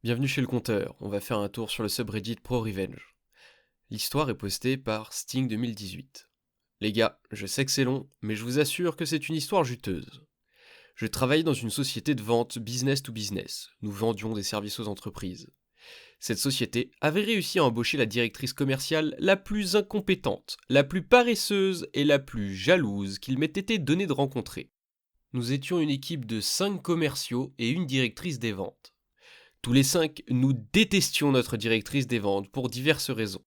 Bienvenue chez le compteur, on va faire un tour sur le subreddit Pro Revenge. L'histoire est postée par Sting 2018. Les gars, je sais que c'est long, mais je vous assure que c'est une histoire juteuse. Je travaillais dans une société de vente business to business, nous vendions des services aux entreprises. Cette société avait réussi à embaucher la directrice commerciale la plus incompétente, la plus paresseuse et la plus jalouse qu'il m'ait été donné de rencontrer. Nous étions une équipe de 5 commerciaux et une directrice des ventes. Tous les 5, nous détestions notre directrice des ventes pour diverses raisons.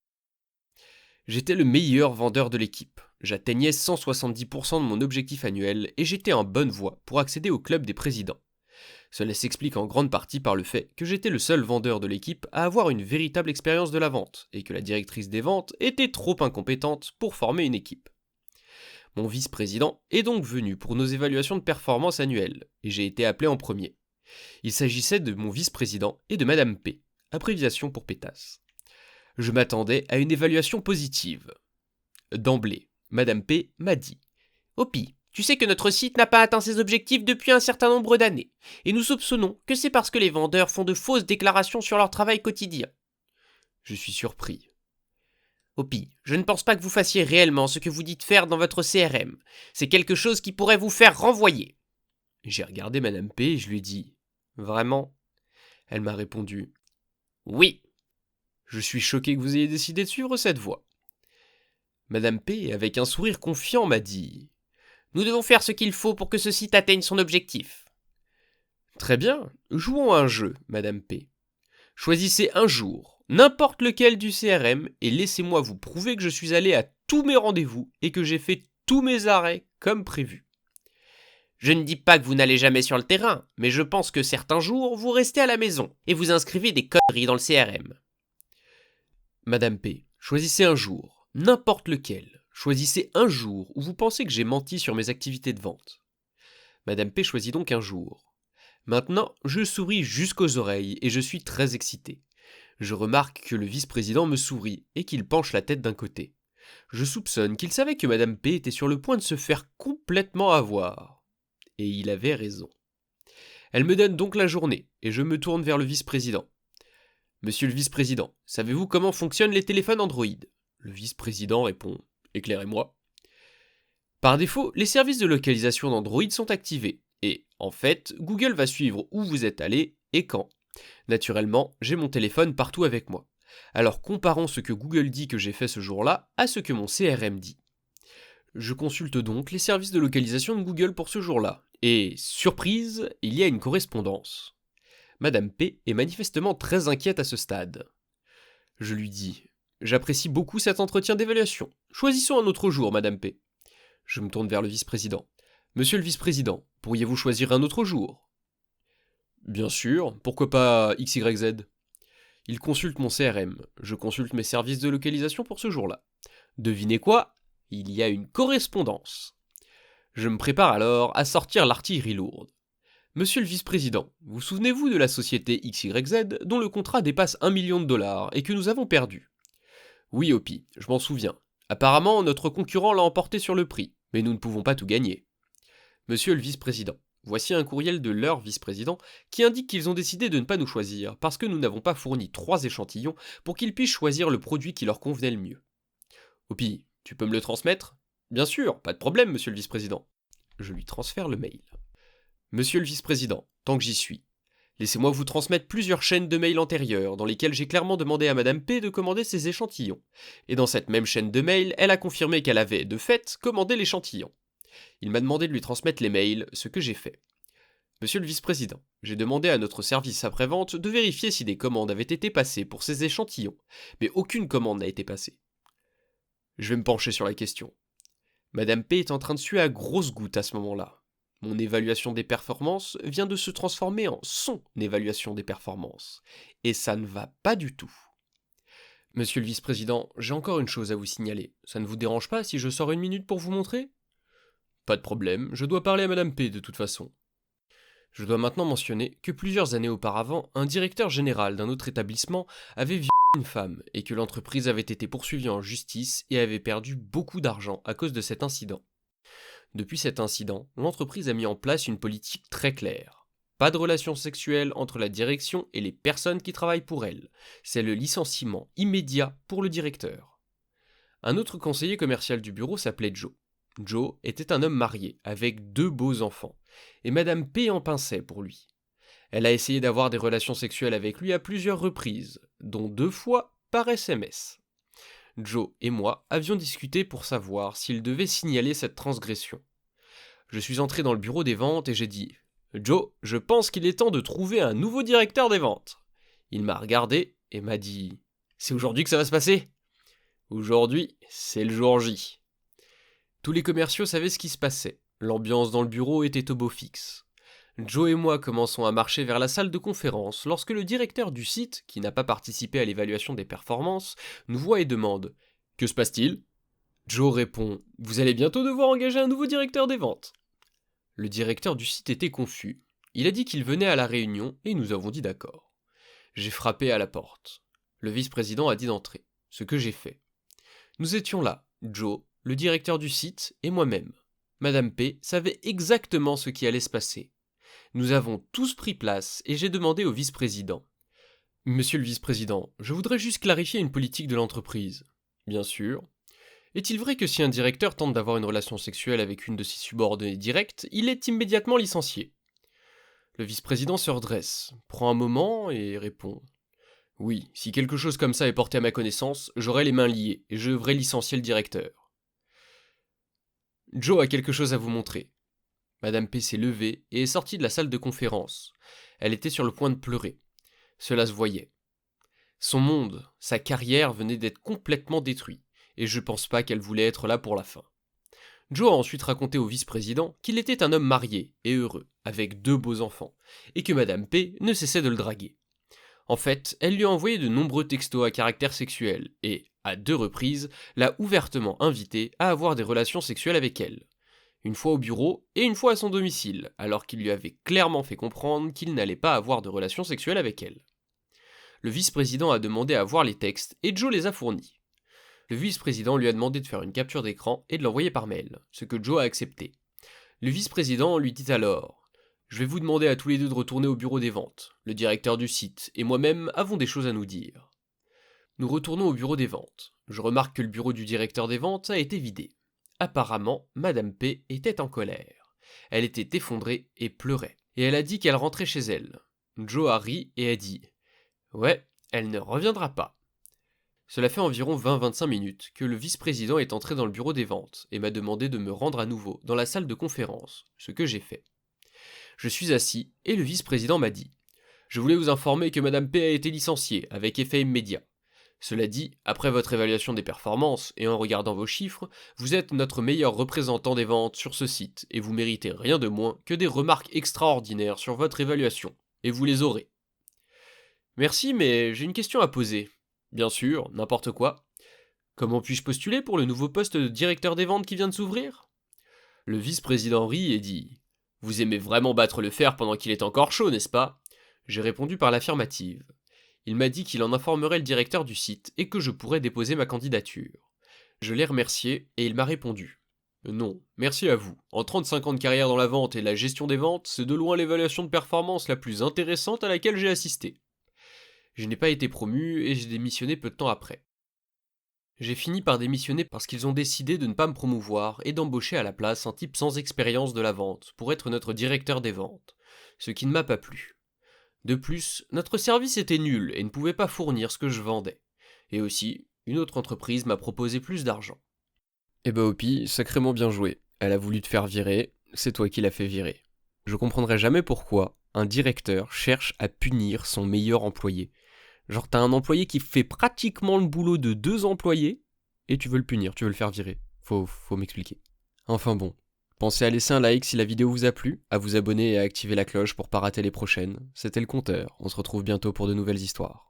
J'étais le meilleur vendeur de l'équipe. J'atteignais 170% de mon objectif annuel et j'étais en bonne voie pour accéder au club des présidents. Cela s'explique en grande partie par le fait que j'étais le seul vendeur de l'équipe à avoir une véritable expérience de la vente et que la directrice des ventes était trop incompétente pour former une équipe. Mon vice-président est donc venu pour nos évaluations de performance annuelles et j'ai été appelé en premier. Il s'agissait de mon vice-président et de Madame P, abréviation pour Pétasse. Je m'attendais à une évaluation positive. D'emblée, Madame P m'a dit « Opi, tu sais que notre site n'a pas atteint ses objectifs depuis un certain nombre d'années, et nous soupçonnons que c'est parce que les vendeurs font de fausses déclarations sur leur travail quotidien. » Je suis surpris. « Opi, je ne pense pas que vous fassiez réellement ce que vous dites faire dans votre CRM. C'est quelque chose qui pourrait vous faire renvoyer. » J'ai regardé Madame P et je lui ai dit « Vraiment ?» Elle m'a répondu « Oui. » Je suis choqué que vous ayez décidé de suivre cette voie. Madame P, avec un sourire confiant, m'a dit « Nous devons faire ce qu'il faut pour que ce site atteigne son objectif. » Très bien, jouons à un jeu, Madame P. Choisissez un jour, n'importe lequel du CRM, et laissez-moi vous prouver que je suis allé à tous mes rendez-vous et que j'ai fait tous mes arrêts comme prévu. Je ne dis pas que vous n'allez jamais sur le terrain, mais je pense que certains jours, vous restez à la maison et vous inscrivez des conneries dans le CRM. Madame P, choisissez un jour, n'importe lequel. Choisissez un jour où vous pensez que j'ai menti sur mes activités de vente. Madame P choisit donc un jour. Maintenant, je souris jusqu'aux oreilles et je suis très excité. Je remarque que le vice-président me sourit et qu'il penche la tête d'un côté. Je soupçonne qu'il savait que Madame P était sur le point de se faire complètement avoir. Et il avait raison. Elle me donne donc la journée, et je me tourne vers le vice-président. « Monsieur le vice-président, savez-vous comment fonctionnent les téléphones Android ?» Le vice-président répond « Éclairez-moi. » Par défaut, les services de localisation d'Android sont activés, et, en fait, Google va suivre où vous êtes allé et quand. Naturellement, j'ai mon téléphone partout avec moi. Alors comparons ce que Google dit que j'ai fait ce jour-là à ce que mon CRM dit. Je consulte donc les services de localisation de Google pour ce jour-là. Et, surprise, il y a une correspondance. Madame P est manifestement très inquiète à ce stade. Je lui dis « J'apprécie beaucoup cet entretien d'évaluation. Choisissons un autre jour, Madame P. » Je me tourne vers le vice-président. « Monsieur le vice-président, pourriez-vous choisir un autre jour ?»« Bien sûr, pourquoi pas XYZ ?» Il consulte mon CRM. Je consulte mes services de localisation pour ce jour-là. Devinez quoi ? Il y a une correspondance. Je me prépare alors à sortir l'artillerie lourde. Monsieur le vice-président, vous souvenez-vous de la société XYZ dont le contrat dépasse 1 million de dollars et que nous avons perdu ? Oui, Opi, je m'en souviens. Apparemment, notre concurrent l'a emporté sur le prix, mais nous ne pouvons pas tout gagner. Monsieur le vice-président, voici un courriel de leur vice-président qui indique qu'ils ont décidé de ne pas nous choisir parce que nous n'avons pas fourni 3 échantillons pour qu'ils puissent choisir le produit qui leur convenait le mieux. Opi, tu peux me le transmettre ? Bien sûr, pas de problème, monsieur le vice-président. Je lui transfère le mail. Monsieur le vice-président, tant que j'y suis, laissez-moi vous transmettre plusieurs chaînes de mails antérieures dans lesquelles j'ai clairement demandé à Madame P de commander ses échantillons. Et dans cette même chaîne de mails, elle a confirmé qu'elle avait, de fait, commandé l'échantillon. Il m'a demandé de lui transmettre les mails, ce que j'ai fait. Monsieur le vice-président, j'ai demandé à notre service après-vente de vérifier si des commandes avaient été passées pour ces échantillons, mais aucune commande n'a été passée. Je vais me pencher sur la question. Madame P est en train de suer à grosses gouttes à ce moment-là. Mon évaluation des performances vient de se transformer en son évaluation des performances. Et ça ne va pas du tout. Monsieur le vice-président, j'ai encore une chose à vous signaler. Ça ne vous dérange pas si je sors 1 minute pour vous montrer ? Pas de problème, je dois parler à Madame P de toute façon. Je dois maintenant mentionner que plusieurs années auparavant, un directeur général d'un autre établissement avait violé une femme et que l'entreprise avait été poursuivie en justice et avait perdu beaucoup d'argent à cause de cet incident. Depuis cet incident, l'entreprise a mis en place une politique très claire. pas de relation sexuelle entre la direction et les personnes qui travaillent pour elle. C'est le licenciement immédiat pour le directeur. Un autre conseiller commercial du bureau s'appelait Joe. Joe était un homme marié, avec 2 beaux enfants, et Madame P en pinçait pour lui. Elle a essayé d'avoir des relations sexuelles avec lui à plusieurs reprises, dont 2 fois par SMS. Joe et moi avions discuté pour savoir s'il devait signaler cette transgression. Je suis entré dans le bureau des ventes et j'ai dit « Joe, je pense qu'il est temps de trouver un nouveau directeur des ventes. » Il m'a regardé et m'a dit « C'est aujourd'hui que ça va se passer ?»« Aujourd'hui, c'est le jour J. » Tous les commerciaux savaient ce qui se passait. L'ambiance dans le bureau était au beau fixe. Joe et moi commençons à marcher vers la salle de conférence lorsque le directeur du site, qui n'a pas participé à l'évaluation des performances, nous voit et demande « Que se passe-t-il » Joe répond « Vous allez bientôt devoir engager un nouveau directeur des ventes. » Le directeur du site était confus. Il a dit qu'il venait à la réunion et nous avons dit d'accord. J'ai frappé à la porte. Le vice-président a dit d'entrer, ce que j'ai fait. Nous étions là, Joe, le directeur du site et moi-même. Madame P savait exactement ce qui allait se passer. Nous avons tous pris place et j'ai demandé au vice-président. « Monsieur le vice-président, je voudrais juste clarifier une politique de l'entreprise. » « Bien sûr. » Est-il vrai que si un directeur tente d'avoir une relation sexuelle avec une de ses subordonnées directes, il est immédiatement licencié? Le vice-président se redresse, prend un moment et répond « Oui, si quelque chose comme ça est porté à ma connaissance, j'aurai les mains liées et je devrais licencier le directeur. » Joe a quelque chose à vous montrer. Madame P s'est levée et est sortie de la salle de conférence. Elle était sur le point de pleurer. Cela se voyait. Son monde, sa carrière venait d'être complètement détruit. Et je pense pas qu'elle voulait être là pour la fin. Joe a ensuite raconté au vice-président qu'il était un homme marié et heureux, avec 2 beaux enfants, et que Madame P ne cessait de le draguer. En fait, elle lui a envoyé de nombreux textos à caractère sexuel, et, à 2 reprises, l'a ouvertement invité à avoir des relations sexuelles avec elle. Une fois au bureau, et une fois à son domicile, alors qu'il lui avait clairement fait comprendre qu'il n'allait pas avoir de relations sexuelles avec elle. Le vice-président a demandé à voir les textes, et Joe les a fournis. Le vice-président lui a demandé de faire une capture d'écran et de l'envoyer par mail, ce que Joe a accepté. Le vice-président lui dit alors « Je vais vous demander à tous les 2 de retourner au bureau des ventes. Le directeur du site et moi-même avons des choses à nous dire. » Nous retournons au bureau des ventes. Je remarque que le bureau du directeur des ventes a été vidé. Apparemment, Madame P était en colère. Elle était effondrée et pleurait. Et elle a dit qu'elle rentrait chez elle. Joe a ri et a dit « Ouais, elle ne reviendra pas. » Cela fait environ 20-25 minutes que le vice-président est entré dans le bureau des ventes et m'a demandé de me rendre à nouveau dans la salle de conférence, ce que j'ai fait. Je suis assis et le vice-président m'a dit « Je voulais vous informer que Madame P a été licenciée avec effet immédiat. Cela dit, après votre évaluation des performances et en regardant vos chiffres, vous êtes notre meilleur représentant des ventes sur ce site et vous méritez rien de moins que des remarques extraordinaires sur votre évaluation, et vous les aurez. Merci, mais j'ai une question à poser. Bien sûr, n'importe quoi. Comment puis-je postuler pour le nouveau poste de directeur des ventes qui vient de s'ouvrir ? Le vice-président rit et dit « Vous aimez vraiment battre le fer pendant qu'il est encore chaud, n'est-ce pas ?» J'ai répondu par l'affirmative. Il m'a dit qu'il en informerait le directeur du site et que je pourrais déposer ma candidature. Je l'ai remercié et il m'a répondu « Non, merci à vous. En 35 ans de carrière dans la vente et la gestion des ventes, c'est de loin l'évaluation de performance la plus intéressante à laquelle j'ai assisté. » Je n'ai pas été promu et j'ai démissionné peu de temps après. J'ai fini par démissionner parce qu'ils ont décidé de ne pas me promouvoir et d'embaucher à la place un type sans expérience de la vente pour être notre directeur des ventes, ce qui ne m'a pas plu. De plus, notre service était nul et ne pouvait pas fournir ce que je vendais. Et aussi, une autre entreprise m'a proposé plus d'argent. Eh ben Opi, sacrément bien joué. Elle a voulu te faire virer, c'est toi qui l'as fait virer. Je comprendrai jamais pourquoi un directeur cherche à punir son meilleur employé. Genre t'as un employé qui fait pratiquement le boulot de 2 employés et tu veux le punir, tu veux le faire virer. Faut m'expliquer. Enfin bon, pensez à laisser un like si la vidéo vous a plu, à vous abonner et à activer la cloche pour pas rater les prochaines. C'était le compteur, on se retrouve bientôt pour de nouvelles histoires.